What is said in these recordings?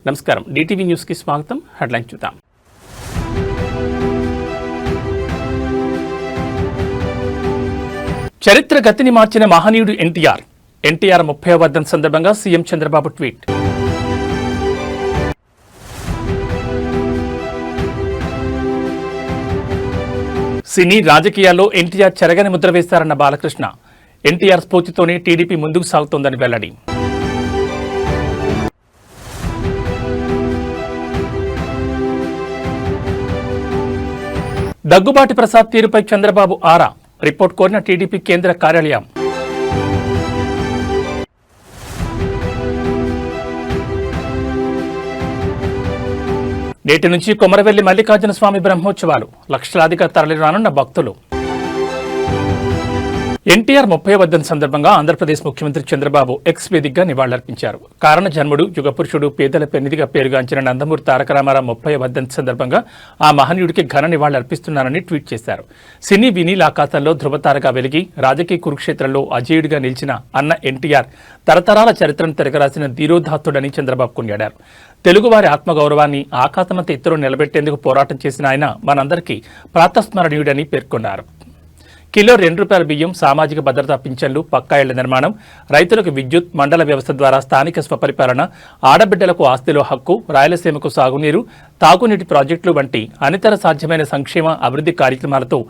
నమస్కారం DTV news కి స్వాగతం. హెడ్లైన్ చూద్దాం. చరిత్ర గతిని మార్చిన మహనీయుడు ఎన్టీఆర్. ఎన్టీఆర్ 30వ వర్ధంతి సందర్భంగా సీఎం చంద్రబాబు ట్వీట్. సినీ రాజకీయాల్లో ఎన్టీఆర్ చెరగని ముద్ర వేశారన్న బాలకృష్ణ. ఎన్టీఆర్ స్ఫూర్తితోనే టీడీపీ ముందుకు సాగుతోందని వెల్లడి. దగ్గుబాటి ప్రసాద్ తీరుపై చంద్రబాబు ఆరా. రిపోర్ట్ కోరిన టీడీపీ కేంద్ర కార్యాలయం. నేటి నుంచి కొమరవెల్లి మల్లికార్జున స్వామి బ్రహ్మోత్సవాలు. లక్షలాదిగా తరలిరానున్న భక్తులు. ఎన్టీఆర్ 30వ వర్ధంతి సందర్భంగా ఆంధ్రప్రదేశ్ ముఖ్యమంత్రి చంద్రబాబు ఎక్స్ వేదికగా నివాళులర్పించారు. కారణ జన్ముడు, యుగపురుషుడు, పేదల పెన్నిధిగా పేరుగాంచిన నందమూరి తారక రామారావు 30వ వర్ధంతి సందర్భంగా ఆ మహనీయుడికి ఘన నివాళులర్పిస్తున్నానని ట్వీట్ చేశారు. సినీ వినీల్ ఆకాశంలో ధృవతారగా వెలిగి రాజకీయ కురుక్షేత్రంలో అజేయుడిగా నిలిచిన అన్న ఎన్టీఆర్ తరతరాల చరిత్రను తిరగరాసిన ధీరోదాత్తుడని చంద్రబాబు కొనియాడారు. తెలుగువారి ఆత్మగౌరవాన్ని ఆకాశమంత ఎత్తులో నిలబెట్టేందుకు పోరాటం చేసిన ఆయన మనందరికీ ప్రాతస్మరణీయుడని పేర్కొన్నారు. కిలో ₹2 బియ్యం, సామాజిక భద్రతా పింఛన్లు, పక్కా ఇళ్ల నిర్మాణం, రైతులకు విద్యుత్, మండల వ్యవస్థ ద్వారా స్థానిక స్వపరిపాలన, ఆడబిడ్డలకు ఆస్తిలో హక్కు, రాయలసీమకు సాగునీరు, తాగునీటి ప్రాజెక్టులు వంటి అనితర సాధ్యమైన సంక్షేమ అభివృద్ధి కార్యక్రమాలతో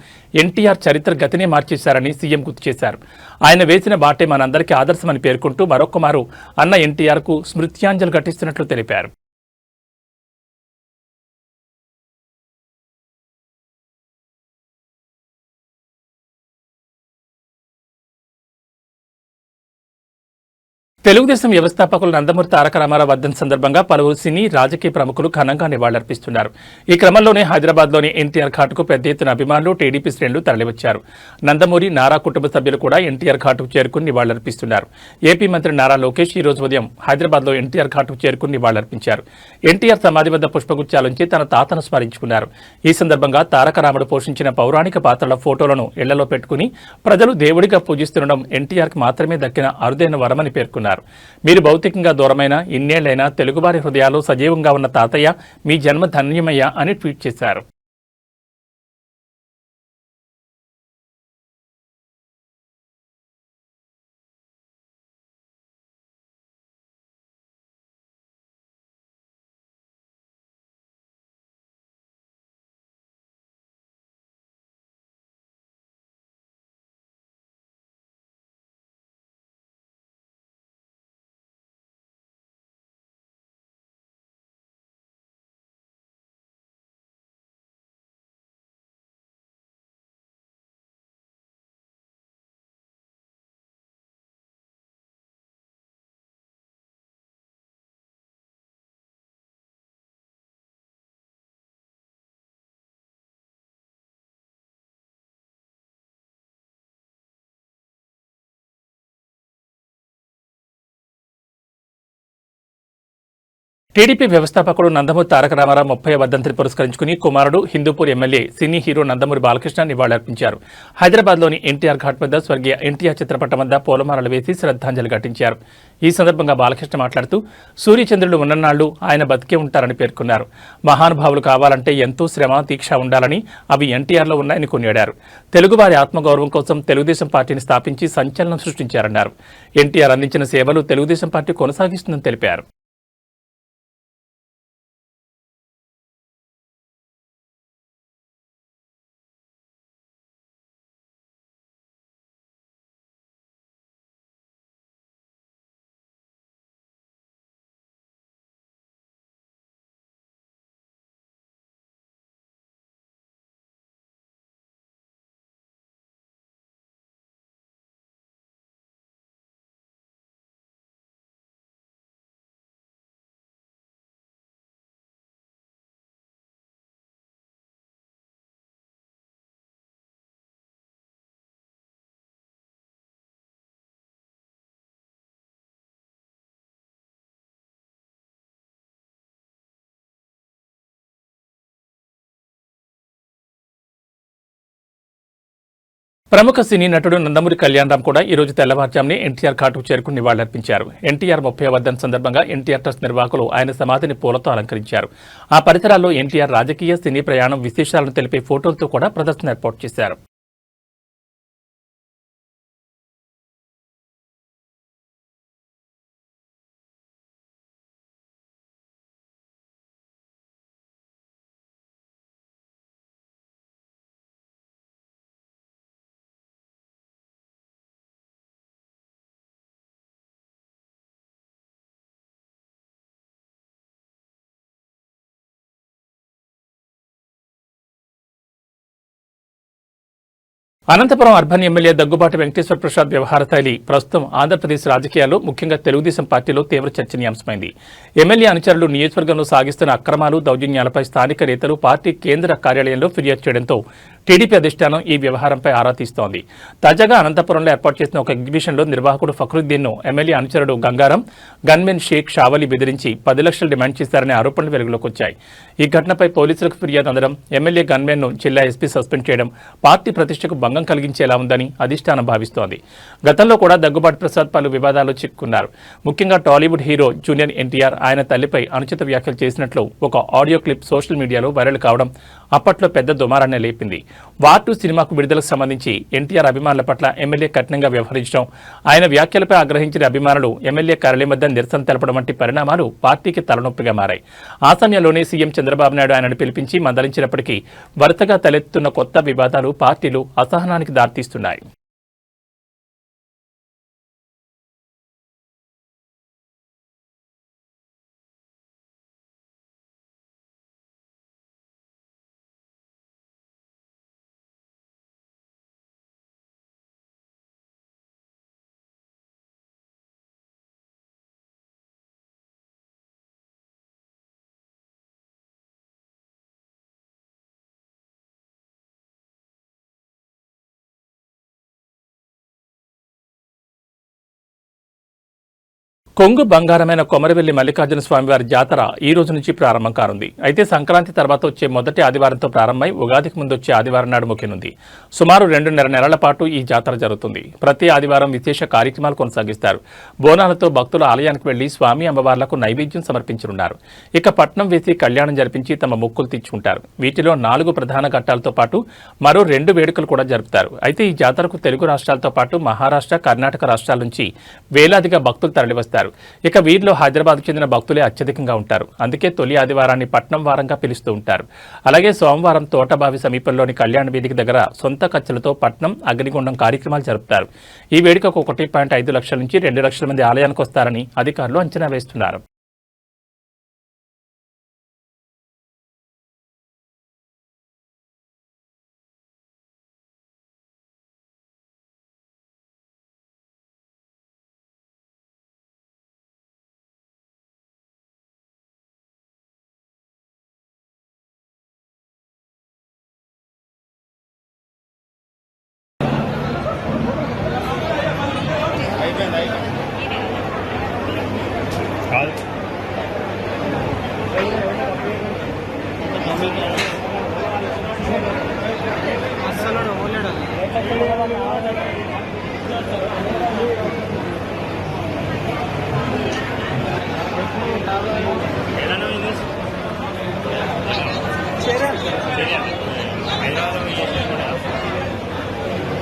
ఎన్టీఆర్ చరిత్ర గతినే మార్చేశారని సీఎం గుర్తు చేశారు. ఆయన వేసిన బాటే మనందరికీ ఆదర్శమని పేర్కొంటూ మరొక్కమారు అన్న ఎన్టీఆర్కు స్మృత్యాంజలి ఘటిస్తున్నట్లు తెలిపారు. తెలుగుదేశం వ్యవస్థాపకులు నందమూరి తారక రామారావు వర్ధంతి సందర్భంగా పలువురు సినీ రాజకీయ ప్రముఖులు ఘనంగా నివాళులర్పిస్తున్నారు. ఈ క్రమంలోనే హైదరాబాద్లోని ఎన్టీఆర్ ఘాటుకు పెద్ద ఎత్తున అభిమానులు, టీడీపీ శ్రేణులు తరలివచ్చారు. నందమూరి, నారా కుటుంబ సభ్యులు కూడా ఎన్టీఆర్ ఘాటుకు చేరుకుని నివాళులర్పిస్తున్నారు. ఏపీ మంత్రి నారా లోకేష్ ఈ రోజు ఉదయం హైదరాబాద్లో ఎన్టీఆర్ ఘాటుకు చేరుకుని నివాళులర్పించారు. ఎన్టీఆర్ సమాధి వద్ద పుష్పగుచ్చాలుంచి తన తాతను స్మరించుకున్నారు. ఈ సందర్భంగా తారక రాముడు పోషించిన పౌరాణిక పాత్రల ఫోటోలను ఇళ్లలో పెట్టుకుని ప్రజలు దేవుడిగా పూజిస్తుండడం ఎన్టీఆర్కి మాత్రమే దక్కిన అరుదైన వరమని పేర్కొన్నారు. మీరు భౌతికంగా దూరమైన ఇన్నేళ్లైనా తెలుగువారి హృదయాలు సజీవంగా ఉన్న తాతయ్య, మీ జన్మ ధన్యమయ్యా అని ట్వీట్ చేశారు. టీడీపీ వ్యవస్థాపకుడు నందమూరి తారక రామారావు 30వ వర్ధంతిని పురస్కరించుకుని కుమారుడు, Hindupur MLA, cine hero Nandamuri Balakrishna నివాళులర్పించారు. హైదరాబాద్లోని ఎన్టీఆర్ ఘాట్ వద్ద స్వర్గీయ ఎన్టీఆర్ చిత్రపటం వద్ద పూలమాలలు వేసి శ్రద్ధాంజలి ఘటించారు. ఈ సందర్భంగా బాలకృష్ణ మాట్లాడుతూ సూర్యచంద్రులు ఉన్ననాళ్లు ఆయన బతికే ఉంటారని పేర్కొన్నారు. మహానుభావులు కావాలంటే ఎంతో శ్రమ, దీక్ష ఉండాలని అవి ఎన్టీఆర్లో ఉన్నాయని కొనియాడారు. తెలుగువారి ఆత్మగౌరవం కోసం తెలుగుదేశం పార్టీని స్థాపించి సంచలనం సృష్టించారన్నారు. ఎన్టీఆర్ అందించిన సేవలు తెలుగుదేశం పార్టీ కొనసాగిస్తుందని తెలిపారు. ప్రముఖ సినీ నటుడు నందమూరి కళ్యాణరామ్ కూడా ఈ రోజు తెల్లవారుజామునే ఎన్టీఆర్ ఘాటుకు చేరుకుని నివాళులర్పించారు. ఎన్టీఆర్ 30వ వర్ధంతి సందర్భంగా ఎన్టీఆర్ ట్రస్ట్ నిర్వాహకులు ఆయన సమాధిని పూలతో అలంకరించారు. ఆ పరిసరాల్లో ఎన్టీఆర్ రాజకీయ సినీ ప్రయాణం విశేషాలను తెలిపే ఫోటోలతో కూడా ప్రదర్శన ఏర్పాటు చేశారు. అనంతపురం అర్బన్ ఎమ్మెల్యే దగ్గుబాటి వెంకటేశ్వర ప్రసాద్ వ్యవహార శైలి ప్రస్తుతం ఆంధ్రప్రదేశ్ రాజకీయాల్లో ముఖ్యంగా తెలుగుదేశం పార్టీలో తీవ్ర చర్చనీయాంశమైంది. ఎమ్మెల్యే అనుచరులు నియోజకవర్గంలో సాగిస్తున్న అక్రమాలు, దౌర్జన్యాలపై స్థానిక నేతలు పార్టీ కేంద్ర కార్యాలయంలో ఫిర్యాదు చేయడంతో టీడీపీ అధిష్టానం ఈ వ్యవహారంపై ఆరా తీస్తోంది. తాజాగా అనంతపురంలో ఏర్పాటు చేసిన ఒక ఎగ్జిబిషన్లో నిర్వాహకుడు ఫక్రుద్దీన్ను ఎమ్మెల్యే అనుచరుడు గంగారం, గన్మెన్ షేక్ షావలి బెదిరించి 10 లక్షలు డిమాండ్ చేశారనే ఆరోపణలు వెలుగులోకి వచ్చాయి. ఈ ఘటనపై పోలీసులకు ఫిర్యాదు అందడం, ఎమ్మెల్యే గన్మెన్ను జిల్లా ఎస్పీ సస్పెండ్ చేయడం పార్టీ ప్రతిష్టకు భంగం కలిగించేలా ఉందని అధిష్టానం భావిస్తోంది. గతంలో కూడా దగ్గుబాటి ప్రసాద్ పలు వివాదాల్లో చిక్కుకున్నారు. ముఖ్యంగా టాలీవుడ్ హీరో జూనియర్ ఎన్టీఆర్ ఆయన తల్లిపై అనుచిత వ్యాఖ్యలు చేసినట్లు ఒక ఆడియో క్లిప్ సోషల్ మీడియాలో వైరల్ కావడం అప్పట్లో పెద్ద దుమారాన్ని లేపింది. వార్ 2 సినిమాకు విడుదలకు సంబంధించి ఎన్టీఆర్ అభిమానుల పట్ల ఎమ్మెల్యే కఠినంగా వ్యవహరించడం, ఆయన వ్యాఖ్యలపై ఆగ్రహించిన అభిమానులు ఎమ్మెల్యే కార్యాలయం వద్ద నిరసన తెలపడం వంటి పరిణామాలు పార్టీకి తలనొప్పిగా మారాయి. ఆ సమయంలోనే సీఎం చంద్రబాబు నాయుడు ఆయనను పిలిపించి మందలించినప్పటికీ వరుసగా తలెత్తుతున్న కొత్త వివాదాలు పార్టీలు అసహనానికి దారితీస్తున్నాయి. కొంగు బంగారమైన కొమరవెల్లి మల్లికార్జున స్వామివారి జాతర ఈ రోజు నుంచి ప్రారంభం కానుంది. అయితే సంక్రాంతి తర్వాత వచ్చే మొదటి ఆదివారంతో ప్రారంభమై ఉగాదికి ముందు వచ్చే ఆదివారం నాడు ముగియనుంది. సుమారు 2.5 నెలల పాటు ఈ జాతర జరుగుతుంది. ప్రతి ఆదివారం విశేష కార్యక్రమాలు కొనసాగిస్తారు. బోనాలతో భక్తులు ఆలయానికి వెళ్లి స్వామి అమ్మవార్లకు నైవేద్యం సమర్పించనున్నారు. ఇక పట్నం వేసి కళ్యాణం జరిపించి తమ మొక్కులు తీర్చుకుంటారు. వీటిలో 4 ప్రధాన ఘట్టాలతో పాటు మరో 2 వేడుకలు కూడా జరుపుతారు. అయితే ఈ జాతరకు తెలుగు రాష్ట్రాలతో పాటు మహారాష్ట్ర, కర్ణాటక రాష్ట్రాల నుంచి వేలాదిగా భక్తులు తరలివస్తారు. ఇక వీరిలో హైదరాబాద్కు చెందిన భక్తులే అత్యధికంగా ఉంటారు. అందుకే తొలి ఆదివారాన్ని పట్నం వారంగా పిలుస్తూ ఉంటారు. అలాగే సోమవారం తోటబావి సమీపంలోని కళ్యాణ వేదిక దగ్గర సొంత ఖర్చులతో పట్నం అగ్నిగుండం కార్యక్రమాలు జరుపుతారు. ఈ వేడుకకు 1.5 లక్షల నుంచి 2 లక్షల మంది ఆలయానికి వస్తారని అధికారులు అంచనా వేస్తున్నారు.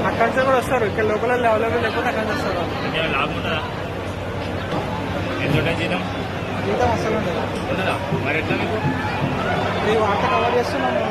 అక్కడి నుంచి కూడా వస్తారు. ఇక్కడ లోకల్ అవైలబుల్ లేకపోతే అక్కడి నుంచి వస్తారు. లాభం ఉంటుందా? ఎంత జీతం జీతం అసలు ఉండదు. మరి ఎట్లా మీకు ఈ వార్త కవర్ చేస్తున్నాము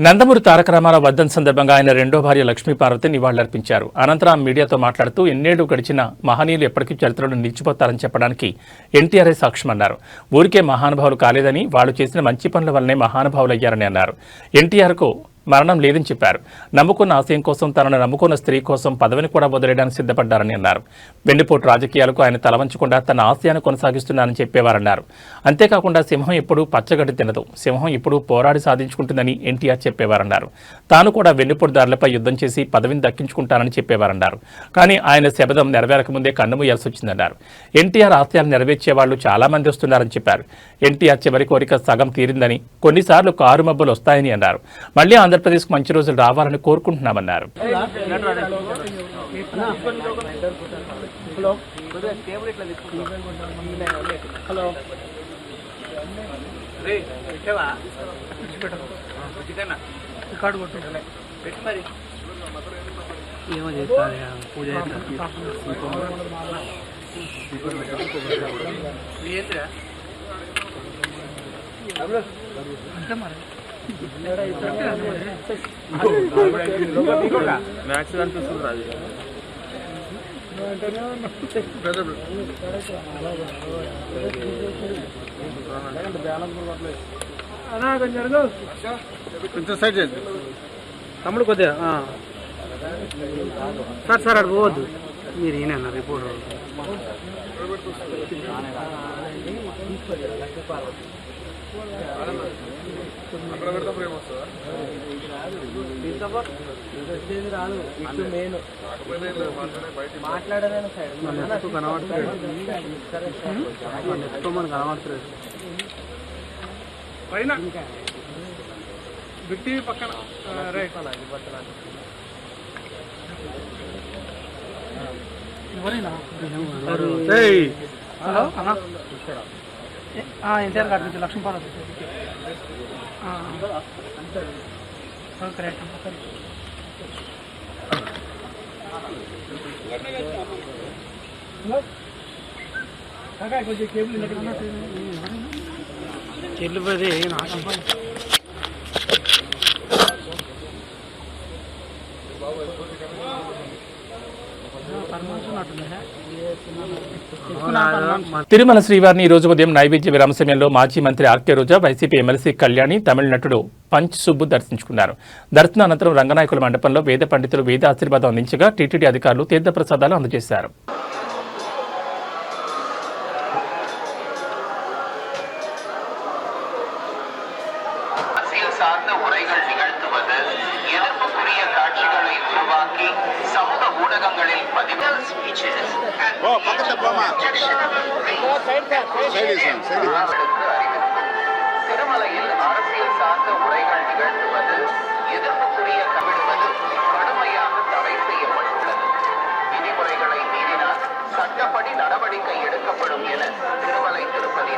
నందమూరి తారక రామారావు వర్ధంతి సందర్భంగా ఆయన రెండో భార్య లక్ష్మీపార్వతి నివాళులర్పించారు. అనంతరం మీడియాతో మాట్లాడుతూ ఎన్నేళ్లు గడిచిన మహనీయులు ఎప్పటికీ చరిత్రలో నిలిచిపోతారని చెప్పడానికి ఎన్టీఆర్ఏ సాక్ష్యమన్నారు. ఊరికే మహానుభావులు కాలేదని వాళ్లు చేసిన మంచి పనుల వల్లనే మహానుభావులయ్యారని అన్నారు. ఎన్టీఆర్కు మరణం లేదని చెప్పారు. నమ్ముకున్న ఆశయం కోసం తనను నమ్ముకున్న స్త్రీ కోసం పదవిని కూడా వదిలేయడానికి సిద్ధపడ్డారని అన్నారు. వెన్నుపోటు రాజకీయాలకు ఆయన తలవంచకుండా తన ఆశయాన్ని కొనసాగిస్తున్నారని చెప్పేవారన్నారు. అంతేకాకుండా సింహం ఎప్పుడూ పచ్చగడ్డి తినదు, సింహం ఇప్పుడు పోరాడి సాధించుకుంటుందని ఎన్టీఆర్ చెప్పేవారన్నారు. తాను కూడా వెన్నుపోటు దారులపై యుద్ధం చేసి పదవిని దక్కించుకుంటానని చెప్పేవారన్నారు. కానీ ఆయన శబదం నెరవేరకముందే కన్నుమూయాల్సి వచ్చిందన్నారు. ఎన్టీఆర్ ఆశయాలు నెరవేర్చే వాళ్లు చాలా మంది వస్తున్నారని చెప్పారు. ఎన్టీఆర్ చివరి కోరిక సగం తీరిందని, కొన్నిసార్లు కారు మబ్బులు వస్తాయని అన్నారు. మళ్లీ ఆంధ్రప్రదేశ్కు మంచి రోజులు రావాలని కోరుకుంటున్నామన్నారు. తమ్ముడు కొద్దిగా సార్ సార్ అటు పోవద్దు, మీరు ఈయన రిపోర్టర్. కనబడుతుంది పైన బిట్టి పక్కన రైట్. హలో అన్నా, ఎన్టీఆర్ గారి నుంచి లక్ష్మీపార్వతి కరెక్ట్. కేబుల్ పోతే తిరుమల శ్రీవారిని ఈ రోజు ఉదయం నైవేద్య విరామ సమయంలో మాజీ మంత్రి ఆర్కే రోజా, వైసీపీ ఎమ్మెల్సీ కళ్యాణి, తమిళ నటుడు పంచ్ సుబ్బు దర్శించుకున్నారు. దర్శన అనంతరం రంగనాయకుల మండపంలో వేద పండితులు వేద ఆశీర్వాదం అందించగా టీటీడీ అధికారులు తీర్థప్రసాదాలు అందజేశారు. திருமலையில் அரசியல் சார்ந்த உரைகள் நிகழ்த்துவது எதிர்ப்புக்குரிய கவிடுவது கடுமையாக தடை செய்யப்பட்டுள்ளது. விதிமுறைகளை மீறினால் சட்டப்படி நடவடிக்கை எடுக்கப்படும் என திருமலை திருப்பதி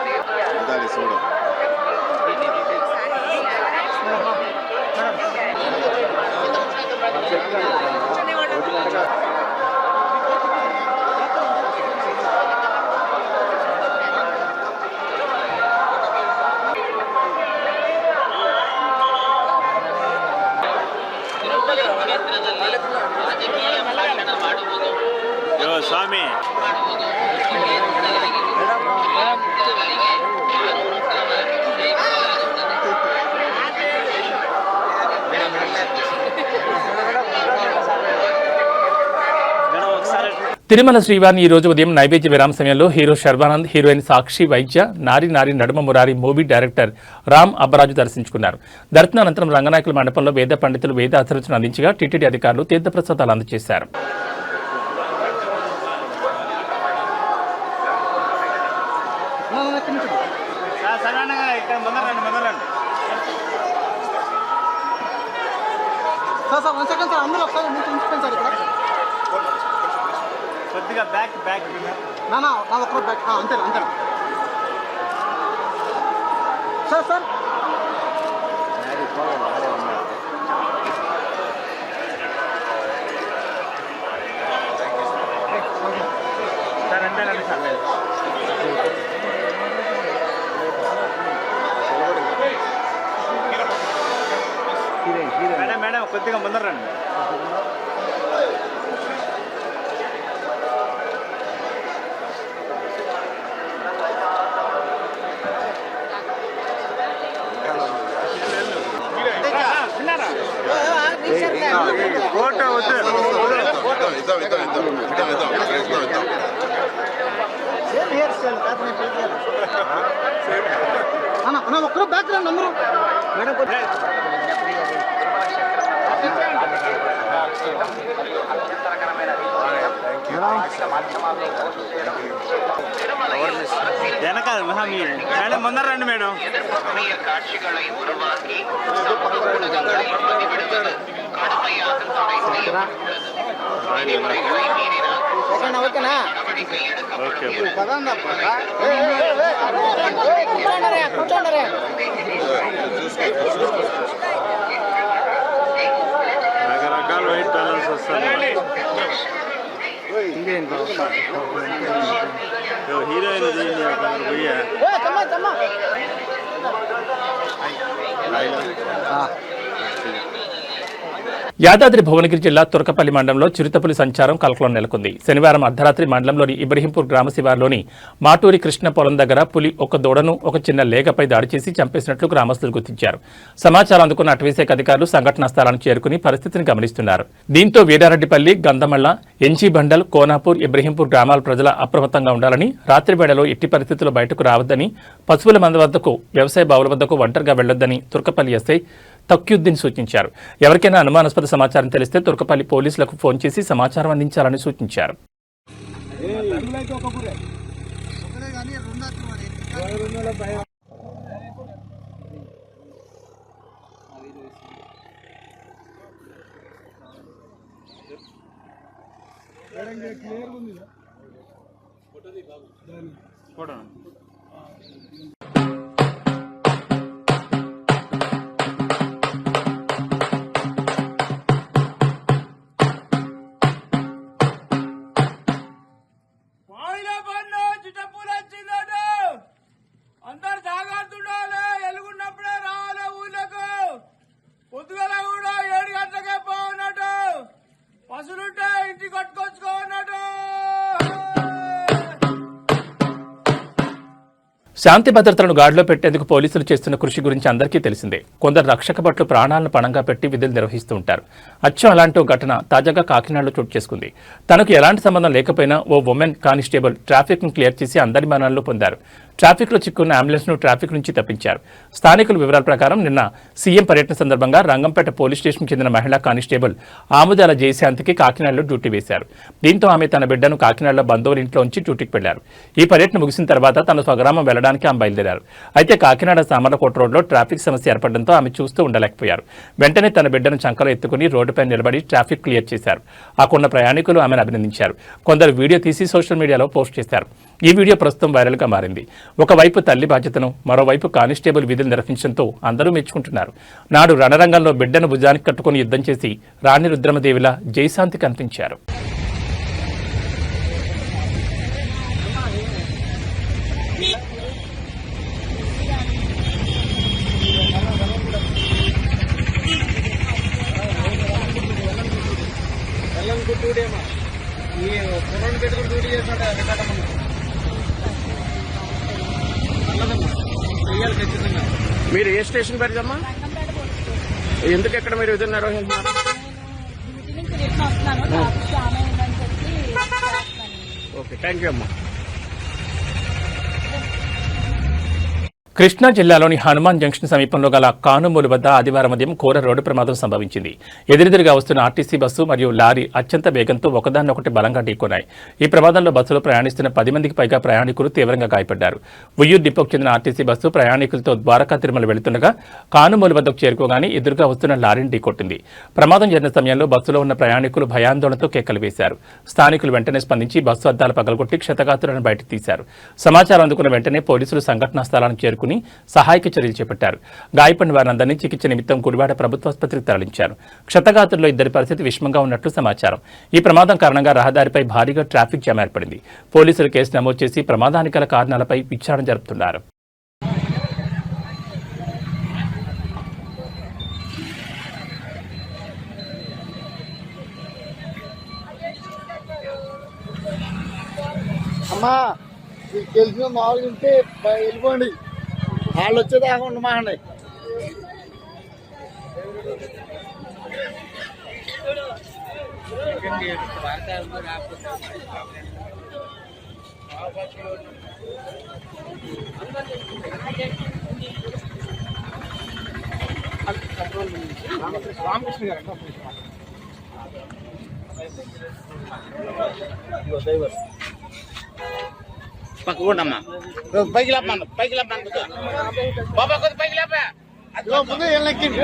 స్వామి తిరుమల శ్రీవారిని ఈ రోజు ఉదయం నైవేద్య విరామ సమయంలో హీరో శర్వానంద్, హీరోయిన్ సాక్షి వైద్య, నారి నారి నడుమ మురారి మూవీ డైరెక్టర్ రామ్ అబ్బరాజు దర్శించుకున్నారు. దర్శనానంతరం రంగనాయకుల మండపంలో వేద పండితులు వేద ఆశీర్వచనం అందించగా టీటీడీ అధికారులు తీర్థప్రసాదాలు అందజేశారు. కొద్దిగా బ్యాక్ బ్యాక్ నా ఒక్క బ్యాక్ అంతే అంతే సార్ సార్ సార్ అంతేనండి సార్. ఇది కొద్దిగా ముందర రండి. ఫోటో వద్దు. ఒక్కరు బ్యాక్ రండి అందరూ మేడం. వెనకాల మేడం ముందర రండి మేడం. எதிர்ப்புக்குரிய காட்சிகளை உருவாக்கி சமூக ஊடகங்களில் பதிவிடுவது கடுமையாக தடை செய்யப்பட்டுள்ளது. விதிமுறைகளை மீறினால் நடவடிக்கை எடுக்கப்படும். రకరకాల వైట్ బ్యాలెన్స్ వస్తుంది. హీరోయిన్ పోయా యాదాద్రి భువనగిరి జిల్లా తురకపల్లి మండలంలో చిరుతపులి సంచారం కలకలం నెలకొంది. శనివారం అర్ధరాత్రి మండలంలోని ఇబ్రహీంపూర్ గ్రామ శివారులోని మాటూరి కృష్ణ పొలం దగ్గర పులి ఒక దూడను ఒక చిన్న లేగపై దాడి చేసి చంపేసినట్లు గ్రామస్తులు గుర్తించారు. సమాచారం అందుకున్న అటవీశాఖ అధికారులు సంఘటనా స్థలానికి చేరుకుని పరిస్థితిని గమనిస్తున్నారు. దీంతో వీరారెడ్డిపల్లి, గంధమళ్ల, ఎన్జీ బండల్, కోనాపూర్, ఇబ్రహీంపూర్ గ్రామాల ప్రజల అప్రమత్తంగా ఉండాలని, రాత్రి వేళలో ఎట్టి పరిస్థితుల్లో బయటకు రావద్దని, పశువుల మంద వద్దకు, వ్యవసాయ బావుల వద్దకు ఒంటరిగా వెళ్లొద్దని తురకపల్లి ఎస్ఐ తక్యుద్దీన్ సూచించారు. ఎవరికైనా అనుమానాస్పద సమాచారం తెలిస్తే తురకపల్లి పోలీసులకు ఫోన్ చేసి సమాచారం అందించాలని సూచించారు. ఫోటో అందరు జాగ్రత్త, ఎలుగున్నప్పుడే రావాలి ఊళ్ళకు. పొద్దుగల కూడా 7 గంటలకే పోన్నట్టు, పసులుంటే ఇంటికి కొట్టుకొచ్చుకోన్నట్టు. శాంతి భద్రతలను గాడిలో పెట్టేందుకు పోలీసులు చేస్తున్న కృషి గురించి అందరికీ తెలిసిందే. కొందరు రక్షక భటులు ప్రాణాలను పణంగా పెట్టి విధులు నిర్వహిస్తూ ఉంటారు. అచ్చం అలాంటి ఓ ఘటన తాజాగా కాకినాడలో చోటు చేసుకుంది. తనకు ఎలాంటి సంబంధం లేకపోయినా ఓ ఉమెన్ కానిస్టేబుల్ ట్రాఫిక్ ను క్లియర్ చేసి అందరి మరణాలను పొందారు. ట్రాఫిక్ లో చిక్కున్న అంబులెన్స్ ను ట్రాఫిక్ నుంచి తప్పించారు. స్థానికుల వివరాల ప్రకారం నిన్న సీఎం పర్యటన సందర్భంగా రంగంపేట పోలీస్ స్టేషన్ చెందిన మహిళా కానిస్టేబుల్ ఆముదాల జయశాంతికి కాకినాడలో డ్యూటీ వేశారు. దీంతో ఆమె తన బిడ్డను కాకినాడలో బంధువుల ఇంట్లో ఉంచి డ్యూటీకి వెళ్లారు. ఈ పర్యటన ముగిసిన తర్వాత తన స్వగ్రామం వెళ్లడానికి ఆమె బయలుదేరారు. అయితే కాకినాడ సామర్లకోట రోడ్లో ట్రాఫిక్ సమస్య ఏర్పడడంతో ఆమె చూస్తూ ఉండలేకపోయారు. వెంటనే తన బిడ్డను చంకలో ఎత్తుకుని రోడ్డుపై నిలబడి ట్రాఫిక్ క్లియర్ చేశారు. అక్కడున్న ప్రయాణికులు ఆమెను అభినందించారు. కొందరు వీడియో తీసి సోషల్ మీడియాలో పోస్ట్ చేశారు. ఈ వీడియో ప్రస్తుతం వైరల్గా మారింది. ఒకవైపు తల్లి బాధ్యతను, మరోవైపు కానిస్టేబుల్ విధులు నిర్వహించడంతో అందరూ మెచ్చుకుంటున్నారు. నాడు రణరంగంలో బిడ్డను భుజానికి కట్టుకుని యుద్ధం చేసి రాణి రుద్రమదేవిలా జయశాంతి కనిపించారు. మీరు ఏ స్టేషన్ పరిచమ్మా? ఎందుకు ఎక్కడ మీరు విధులు నిర్వహిస్తున్నారు? ఓకే, థ్యాంక్ యూ అమ్మా. కృష్ణా జిల్లాలోని హనుమాన్ జంక్షన్ సమీపంలో గల కానుమూలు వద్ద ఆదివారం ఉదయం ఘోర రోడ్డు ప్రమాదం సంభవించింది. ఎదురెదురుగా వస్తున్న ఆర్టీసీ బస్సు మరియు లారీ అత్యంత వేగంతో ఒకదాన్నొకటి బలంగా ఢీకొన్నాయి. ఈ ప్రమాదంలో బస్సులో ప్రయాణిస్తున్న 10 మందికి పైగా ప్రయాణికులు తీవ్రంగా గాయపడ్డారు. ఉయ్యూరు డిపోకు చెందిన ఆర్టీసీ బస్సు ప్రయాణికులతో ద్వారకా తిరుమల వెళుతుండగా కానుమూలు వద్దకు చేరుకోగానే ఎదురుగా వస్తున్న లారీని ఢీకొట్టింది. ప్రమాదం జరిగిన సమయంలో బస్సులో ఉన్న ప్రయాణికులు భయాందోళనతో కేకలు వేశారు. స్థానికులు వెంటనే స్పందించి బస్సు అద్దాలు పగలగొట్టి క్షతగాత్రులను బయటకు తీశారు. సమాచారం అందుకున్న వెంటనే పోలీసులు సంఘటనా స్థలానికి చేరుకుని సహాయక చర్యలు చేపట్టారు. గాయపడిన వారందరినీ చికిత్స నిమిత్తం గుడివాడ ప్రభుత్వాసుపత్రికి తరలించారు. క్షతగాత్రుల్లో 2 పరిస్థితి విషమంగా ఉన్నట్లు సమాచారం. ఈ ప్రమాదం కారణంగా రహదారిపై భారీగా ట్రాఫిక్ జామ్ ఏర్పడింది. పోలీసులు కేసు నమోదు చేసి ప్రమాదానికి గల కారణాలపై విచారణ జరుపుతున్నారు. అమ్మా మీకు తెలిసిన మామూలుగా ఉంటే వెళ్ళిపోండి, వాళ్ళు వచ్చేదాకా ఉండమాండి. రామకృష్ణ గారు పక్కకుండమ్మా పైకి లేపమన్న పైకి లేపమన్న బాబా కొద్ది పైకి లేపా ముందు వెళ్ళెక్కింది.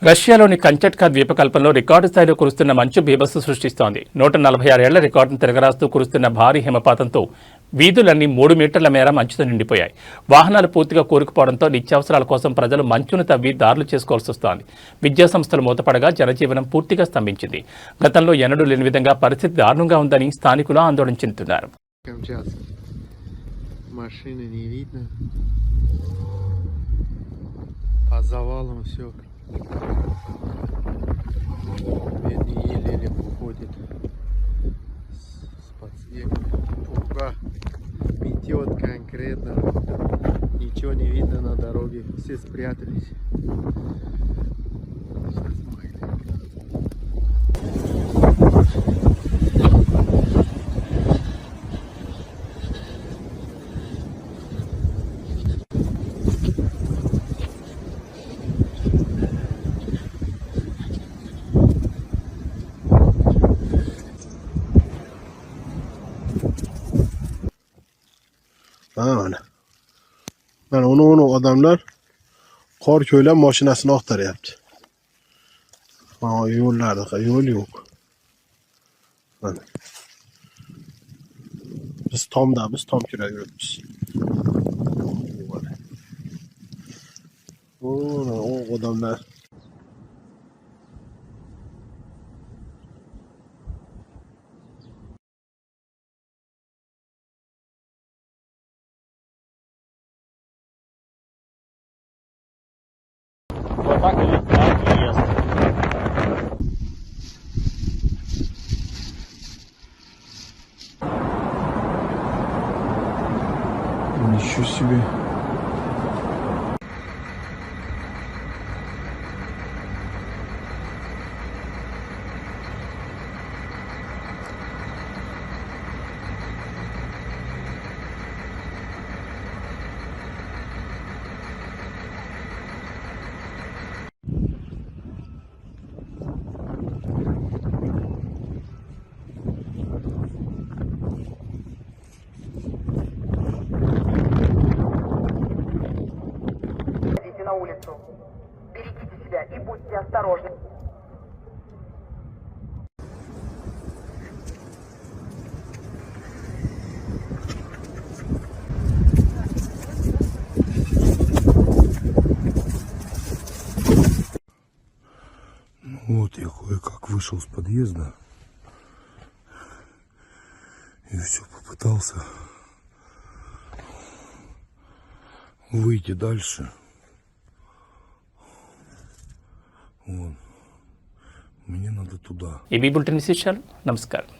రష్యాలోని కంచట్కా ద్వీపకల్పంలో రికార్డు స్థాయిలో కురుస్తున్న మంచు బీభత్సం సృష్టిస్తోంది. 146 ఏళ్ల రికార్డును తిరగరాస్తూ కురుస్తున్న భారీ హిమపాతంతో వీధులన్నీ 3 మీటర్ల మేర మంచుతో నిండిపోయాయి. వాహనాలు పూర్తిగా కూరుకుపోవడంతో నిత్యావసరాల కోసం ప్రజలు మంచును తవ్వి దారులు చేసుకోవాల్సి వస్తోంది. విద్యా సంస్థలు మూతపడగా జనజీవనం పూర్తిగా స్తంభించింది. గతంలో ఎన్నడూ లేని విధంగా పరిస్థితి దారుణంగా ఉందని స్థానికులు ఆందోళన చెందుతున్నారు. Машины не видно. По завалам все. Бедный еле-еле уходит с подснега. Пурга метет конкретно. Ничего не видно на дороге. Все спрятались. Mana onu odamlar qor ko'ylab mashinasini oqtaryapti. Mana yo'llarda yo'l yo'q. Mana. Biz tom kiraveribmiz. O odamlar Ничего себе. На улицу. Берегите себя и будьте осторожны. Вот я кое-как вышел с подъезда и все попытался выйти дальше. Вон. Мне надо туда. ఈ బులెటిన్ విశేషాలు. నమస్కారం.